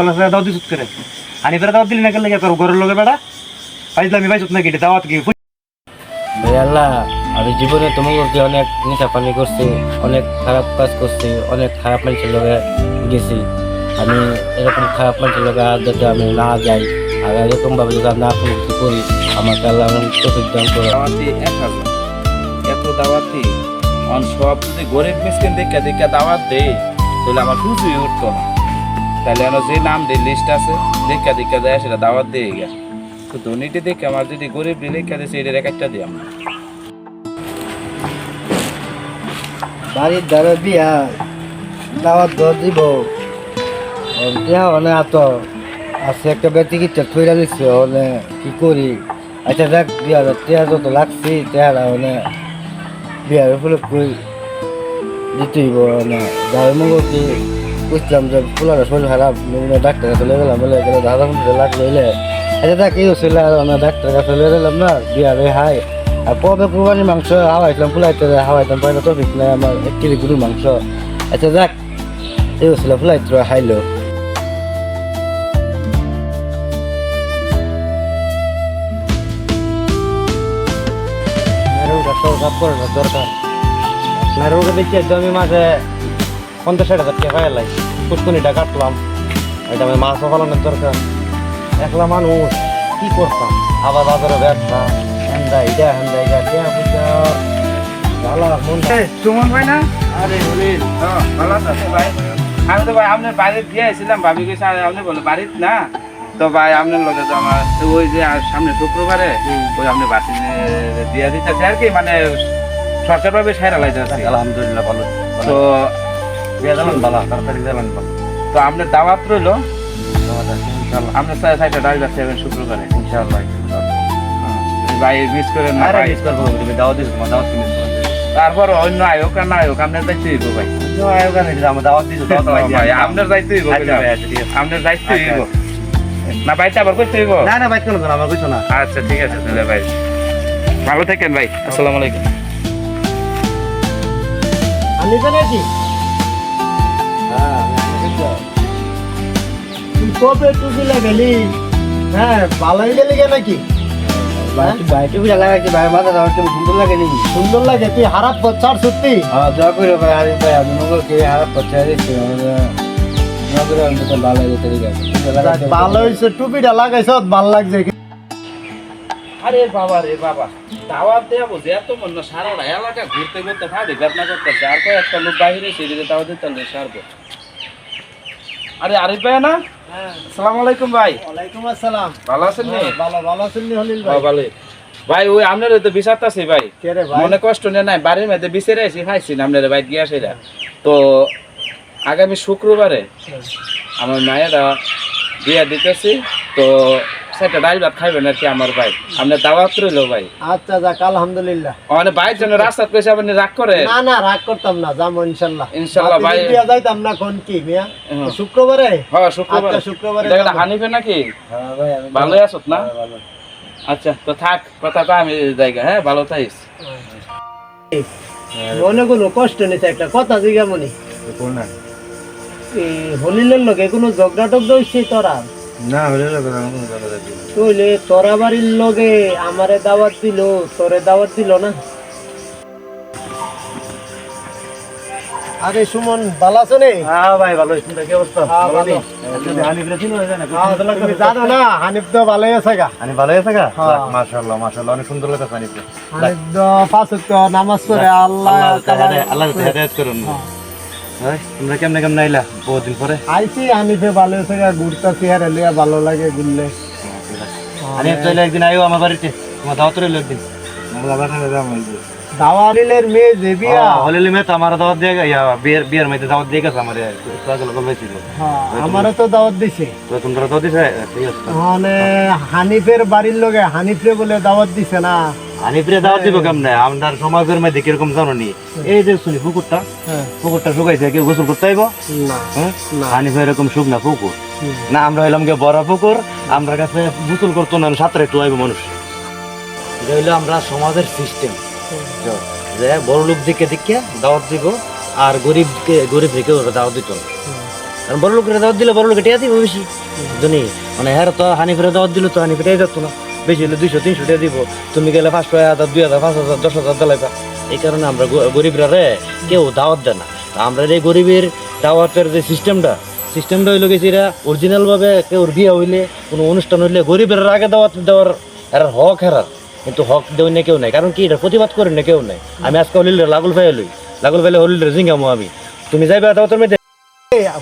দাওয়াত দিস করে হানিফের দাওয়াত দিলি না কেন লাগে তোর ঘরের লোকে বেড়া পাইলামি পাইছত না কেটে দাওয়াত কি ভাই আল্লাহ, আমি জীবনে তোমার করতে অনেক নেশাপানি করছি, অনেক খারাপ কাজ করছি, অনেক খারাপ মানুষের লোকে গেছি। আমি এরকম খারাপ মানুষের লোকে আর যাতে আমি না যাই, আর এরকমভাবে যদি আমি না কোনো কিছু করি, আমাকে আল্লাহ তৌফিক দান করে। দাওয়াতি 1000 এত দাওয়াতি সব যদি গরিব মিসকিন দেখে দেখে দাওয়াত দেয় তাহলে আমার কিছুই উঠতো না। তাহলে আমার যে নাম দিয়ে লিস্ট আছে দেখে দেখে দেয় সেটা দাওয়াত দিয়ে গিয়া তো ধনীটি দেখে আমার যদি গরিব লেখা দিয়েছে এটার এক একটা দিই আমরা। বাড়ির দ্বারা বিয়া দাওয়াত দিব বিয়া মানে এত আছে একটা ব্যক্তিগত থইরা দিচ্ছে মানে কি করি। আচ্ছা দেখ বিয়া টিয়া যত লাগছি টিয়ারা মানে বিয়ার ফুলে কই দিতেই মানে যার মঙ্গল কি বুঝলাম যে ফুলার শরীর খারাপ ডাক্তার কাছে লেগে গেলাম বলে গেলে দাদা মধ্যে লাগলো এলে আচ্ছা দেখ এই ছিল আর ডাক্তার কাছে লেগে গেলাম না বিয়ারে হাই আর কবে কুরবানির মাংস হাওয়াইছিলাম ফুলাইতে হাওয়াইতাম পাইলে তো ঠিক নাই আমার 1 কেজি গরুর মাংস। আচ্ছা দেখ এই ছিল ফুলাইতে হাইলো দরকার মেরুকে দেখছি জমি মাঝে 50-60 হাজার টাকা পাইলাই পুষ্কনিটা কাটলাম এটা আমি মাছও পালনের দরকার। একলা মানুষ কি করতাম আবার বাজারে ব্যবসা হ্যান্ডা এটা সুমন ভাই না? আরে হলিল ভালো আছে ভাই? আমি তো ভাই আপনার বাড়িতে দিয়ে আসছিলাম, ভাবি গেছে আপনি বলে বাড়িতে না তো ভাই আপনার লগে তো আমার ওই যে সামনে শুক্রবারে ওই আপনি বাতি দিয়ে দিতেছে আর কি, মানে সরকারভাবে সাইরা লাইতেছে। আলহামদুলিল্লাহ ভালো তো ভালো তাড়াতাড়ি জ্বালান ভালো তো আপনার দাওয়াত রইল, আপনার সাইডে ডাল যাচ্ছে শুক্রবারে ইনশাআল্লাহ। ভাই মিস করেন না ভাই। মিস করবো তুমি দাওয়াত দিছো তোমার দাওয়াত মিস করো। তারপর অন্য আয়োগ আর না আয়োগ আপনার দায়িত্ব হইব ভাই। আমার দাওয়াত দিছো ভাই আপনার দায়িত্ব হইব, আপনার দায়িত্ব হইব না বাইতে আবার কইতে হইব না না বাইক করো না আমার কিছু না। আচ্ছা ঠিক আছে তাহলে ভাই ভালো থাকেন ভাই, আসসালামু আলাইকুম। আমি তো নাকি তুই কবে টুপি লাগালি? হ্যাঁ ভালোই গেলি নাকি ভাই টুপি লাগাইছি ভাই মাথা সুন্দর লাগে নাকি? সুন্দর লাগে। তুই হারাপ পচার সত্যি? হ্যাঁ যা করে ভাই আরে ভাই আমি মঙ্গলকে হারাপ পচার দিচ্ছি ভালো হয়েছে টুপিটা লাগাইছ ভালো লাগছে। আরে বাবা রে বাবা, দাওয়াত দেবো যে এত মন না সারা এলাকা ঘুরতে ঘুরতে ফাঁদে ঘটনা করতেছে আর কয়েকটা লোক বাইরে সেদিকে দাওয়াত দিতে সারবো। আরে আরিফ ভাই না? আসসালামু আলাইকুম ভাই। ওয়ালাইকুম আসসালাম। ভালো আছেন নি? ভালো আছেন নি হলিল ভাই? ভালো ভাই। ওই আপনার তো বিচারতে আছে ভাই, মনে কষ্ট নিয়ে নাই বাড়ির মধ্যে বিচারে আছি খাইছি না আপনার বাইক গিয়ে আসে তো আগামী শুক্রবারে আমার মায়েরা বিয়া দিতেছি তো সেটা ডাল ভাত খাইবেন আর কি আমার ভাই, আপনার দাওয়াত রইল ভাই। আচ্ছা যাক আলহামদুলিল্লাহ। মানে ভাইয়ের জন্য রাস্তা কইছে আপনি রাগ করে? না না রাগ করতাম না, যাবো ইনশাআল্লাহ। ইনশাআল্লাহ ভাই বিয়া যাইতাম না কোন কি মিয়া শুক্রবারে? হ্যাঁ শুক্রবারে। আচ্ছা শুক্রবারে দেখলা হানিফে নাকি? হ্যাঁ ভাই আমি ভালো আছো না? আচ্ছা তো থাক কথা কই আমি জায়গা। হ্যাঁ ভালো থাইস। মনে কোনো কষ্ট নেই, একটা কথা জিগা মনি কোন না হলিলের লগে কোনো ঝগড়া টগড়া হইছে তোরা? না হলে লোকে না কোনো কথা দেখি তুইলে তোরা বাড়ির লগে আমারে দাওয়াত দিল তোরে দাওয়াত দিল না? আরে সুমন ভালো আছো নে? হ্যাঁ ভাই ভালো আছি। কি অবস্থা? ভালো নেই? হানিফ রে চিনো না? তুমি জানো না হানিফ তো ভালোই আছে গা। হানিফ ভালো আছে গা? হ্যাঁ। মাশাআল্লাহ মাশাআল্লাহ অনেক সুন্দর লাগে হানিফ রে। হানিফ তো পাঁচ ওয়াক্ত নামাজ পড়ে আল্লাহ আল্লাহ হেদায়েত করুন। হ্যাঁ তোমরা কেমনে কেমনে আইলা বহুত দিন পরে? আইছি হানিফে ভালো আছে গা, ঘুরতাছি আর এলিয়া ভালো লাগে ঘুরলে। হানিফ চলে একদিন আইও আমার বাড়িতে, তোমার দাওয়াত রইল একদিন। দাওয়ারিলের মেয়ে যে বিয়া হলিলি মে তো আমার দাওয়াত দিয়ে ইয়া বিয়ের মধ্যে দাওয়াত দিয়ে গেছে আমার বলছিল। হ্যাঁ আমারও তো দাওয়াত দিছে। তো তোমরা দাওয়াত দিছে? ঠিক আছে। মানে হানিফের বাড়ির লগে হানিফরে বলে দাওয়াত দিছে না? হানিফরে দাওয়াত দিব কেমনে? আপনার সমাজের মধ্যে কিরকম জানো নি? এই যে শুনি পুকুরটা শুকাইছে, কেউ গোসল করতে আইব না? হানিফে এরকম শুকনা পুকুর না, আমরা হইলাম গে বড় পুকুর, আমরা কাছে গোসল করতো না, সাঁতরে একটু আইব মানুষ। এটা হইলো আমরা সমাজের সিস্টেম যে বড় লোক দিকে দিকে দাওয়াত দিব আর গরিব থেকে ওরা দাওয়াত দিত। কারণ বড় লোকের দাওয়াত দিলে বড় লোকে টিয়া দিব বেশি জানি মানে হ্যাঁ তো হানিফের দাওয়াত দিলে তো হানিফে টিয়া যাতো না বেশি হলে 200-300 টাকা দিব তুমি গেলে 500, 1000, 2000, 5000, 10,000 দিলাইবা এই কারণে আমরা গরিবরা রে কেউ দাওয়াত দেয় না আমরা এই গরিবের দাওয়াতের যে সিস্টেমটা হইলো গেছে এরা অরিজিনালভাবে কেউ বিয়ে হইলে কোনো অনুষ্ঠান হইলে গরিবের আগে দাওয়াত দেওয়ার এরা হক হেরার কিন্তু হক দেওয়া না কেউ নাই কারণ কি এটা প্রতিবাদ করে না কেউ নাই আমি আজকে হলিল লাগল ফাইলে হলিল জিঙ্গামো আমি তুমি যাইবা দাওয়াতের মধ্যে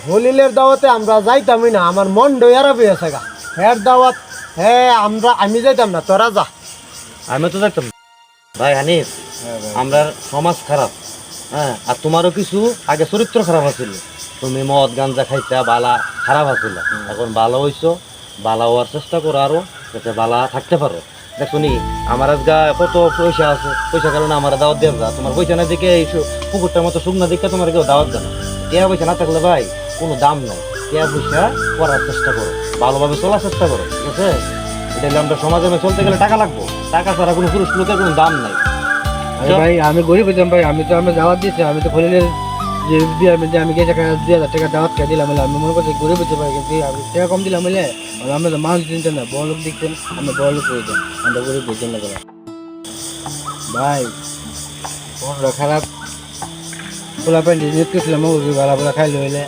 হলিলের দাওয়াতে আমরা যাইতামই না আমার মন ডয়ারা পেয়েছে গা হ্যাঁ দাওয়াত হ্যাঁ আমি যাইতাম না তোরা যা আমি তো যাইতাম ভাই হানিফ আমরা সমাজ খারাপ হ্যাঁ আর তোমারও কিছু আগে চরিত্র খারাপ আছিল তুমি মদ গাঞ্জা খাইতা বালা খারাপ আছিল এখন ভালো হইছো বালা হওয়ার চেষ্টা করো আরো যাতে বালা থাকতে পারো দেখো নি আমার আজগা কত পয়সা আছে পয়সা কারণে আমার দাওয়াত দেওয়া যা তোমার পয়সা না দিকে এই পুকুরটার মতো শুকনা দিকে তোমার কেউ দাওয়াত দেয় না টিয়া পয়সা না থাকলে ভাই কোনো দাম নাই টিয়া পয়সা করার চেষ্টা করো ভালোভাবে চলার চেষ্টা করো ঠিক আছে এটা হলে আমরা সমাজে চলতে গেলে টাকা লাগবো টাকা ছাড়া কোনো পুরুষ লোকের কোনো দাম নাই ভাই আমি গরিব হইতাম ভাই আমি তো আমি দাওয়াত দিয়েছি আমি তো হলিলের যে আমি গেছে 2,000 টাকা দাওয়াত খেয়ে দিলাম আমি মনে করছি গরিব হচ্ছে ভাই কিন্তু আমি টাকা কম দিলাম বলে আমরা তো মানুষ চিনতেন না বড় লোক দেখতেন আমরা বড় লোক হইতাম আমরা গরিব হইতাম না ভাই মনটা খারাপ খোলা প্যান্ট জিনিস করছিলাম ভালো খাইলে হইলে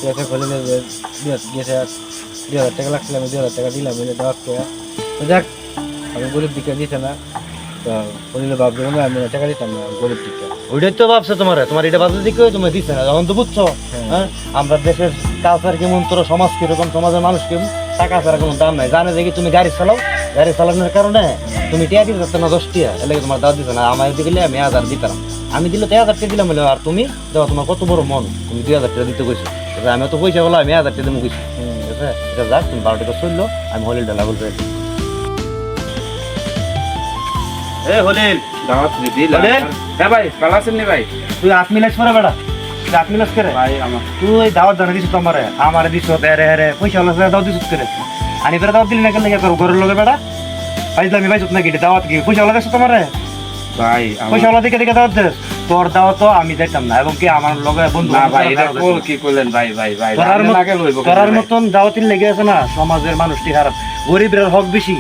গেছে হলিলে গেছে 2,000 টাকা লাগছিল আমি 2,000 টাকা দিলাম হইলে দাওয়াত করে তো যাক আমি গরিব দিকে দিতে না তো হলিলে ভাবছি আমি টাকা দিতাম না গরিব দিকে ওইটাই তো ভাবছো তোমার এটা বাজার দিকে তুমি দিচ্ছে না যখন তো বুঝছো হ্যাঁ আমরা দেশের কালচার কেমন তোর সমাজ কিরকম সমাজের মানুষ কেমন টাকা ছাড়া কোনো দাম নাই জানে দেখি তুমি গাড়ি চালানোর কারণে তুমি টিয়া দিতে পারছো না 10 টিয়া এলাকা তোমার দাওয়াত দিচ্ছে না আমার দিলে আমি 1000 দিতাম আমি দিলে তো 1000 টাকা দিলাম বলে আর তুমি দেখো তোমার কত বড় মন তুমি 2000 টাকা দিতে কইছো আমি তো পয়সা বলো আমি 1000 টাকা দিতে কইছি ঠিক আছে এটা যাক তুমি 12 টাকা চললো আমি হলিলটা লাগল পেয়ে এ হলিল দাওয়াত দিলাম হ্যাঁ ভাই ভালো আছেন নি ভাই তুই 8 মিনিট পরে বেড়া 8 মিনিট করে ভাই আমার তুই দাওয়াত জানা দিছিস আমার দিছ হেরে পয়সা হলো দাওয়াত দিছিস করে আনি করে দাওয়াত দিলি না কেন করো ঘরের লোকে বেড়া পাইলামি পাইছত নাকি দাওয়াত কি পয়সা হলো দেখছো তোমারে ভাই পয়সা হলো দিকে দিকে দাওয়াত দেস তোর দাওয়াত তো আমি দেখতাম না এবং কি আমার লগে বন্ধু না ভাই এটা কোল কি কইলেন ভাই করার মতন দাওয়াতির লেগে আছে না সমাজের মানুষটি খারাপ গরিবের হক বেশি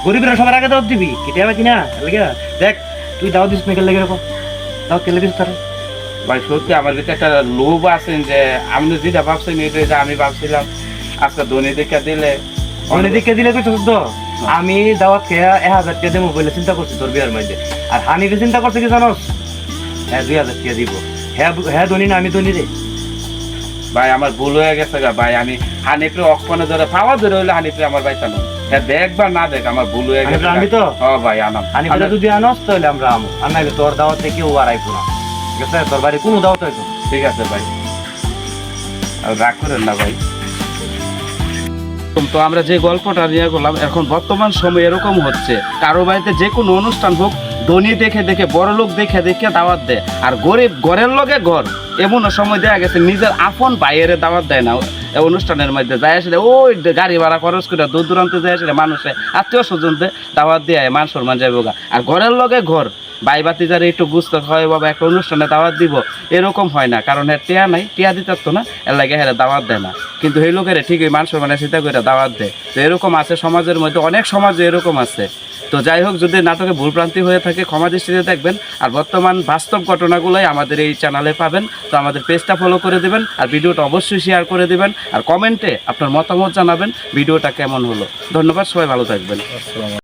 গরিবের সবার আগে দাওয়াত দিবি কি টাকা কিনা লেগে দেখ তুই দাওয়াত দিস না কেন লেগে রাখো দাওয়াত কেলে দিস তার ভাই সত্যি আমার ভিতরে একটা লোভ আছেন যে আপনি যেটা ভাবছেন এটা যে আমি ভাবছিলাম আজকে ধনী দেখে দিলে অনেক দিকে দিলে তুই তো আমি দাওয়াত খেয়ে 1000 টাকা দেবো বলে চিন্তা করছি তোর বিয়ার মধ্যে আর হানিফে চিন্তা করছে কি জানোস হ্যাঁ 2000 টাকা দিব হ্যাঁ ধনী না আমি ধনী রে ভাই আমার ভুল হয়ে গেছে গা ভাই আমি হানিফে অক্ষণে ধরে পাওয়া ধরে হইলে হানিফে আমার ভাই জানো হ্যাঁ দেখবার না দেখ আমার ভুল হয়ে গেছে আমি তো ভাই আনাম হানিফে যদি আনস তাহলে আমরা আমো আর নাইলে তোর দাওয়াতে কেউ আর আইবো না ঠিক আছে তোর বাড়ি কোনো দাওয়াত হইতো ঠিক আছে ভাই আর রাগ করেন না ভাই তো আমরা যে গল্পটা নিয়ে করলাম এখন বর্তমান সময় এরকম হচ্ছে কারো বাড়িতে যে কোনো অনুষ্ঠান হোক ধনী দেখে দেখে বড় লোক দেখে দেখে দাওয়াত দেয় আর গরিব ঘরের লগে ঘর এমন সময় দেয়া গেছে নিজের আপন ভাইয়ের দাওয়াত দেয় না অনুষ্ঠানের মধ্যে যায় আসলে ওই গাড়ি ভাড়া খরচ করে দূর দূরান্তে যায় আসলে মানুষে আত্মীয় স্বজনদের দাওয়াত দিয়ে মান সম্মান যাইব গা আর ঘরের লগে ঘর ভাই বাতি যারা একটু বুঝতে হয় বাবা একটা অনুষ্ঠানে দাওয়াত দিব এরকম হয় না কারণ টিয়া নাই টিয়া দিতে তো না এর লাগে হেরে দাওয়াত দেয় না কিন্তু এই লোকের ঠিকই মান সম্মানে চিন্তা করে দাওয়াত দেয় তো এরকম আছে সমাজের মধ্যে অনেক সমাজে এরকম আছে তো যাই হোক যদি নাটকে ভুলভ্রান্তি হয়ে থাকে ক্ষমা দৃষ্টিতে দেখবেন আর বর্তমান বাস্তব ঘটনাগুলোই আমাদের এই চ্যানেলে পাবেন তো আমাদের পেজটা ফলো করে দেবেন আর ভিডিওটা অবশ্যই শেয়ার করে দেবেন আর কমেন্টে আপনার মতামত জানাবেন ভিডিওটা কেমন হলো ধন্যবাদ সবাই ভালো থাকবেন।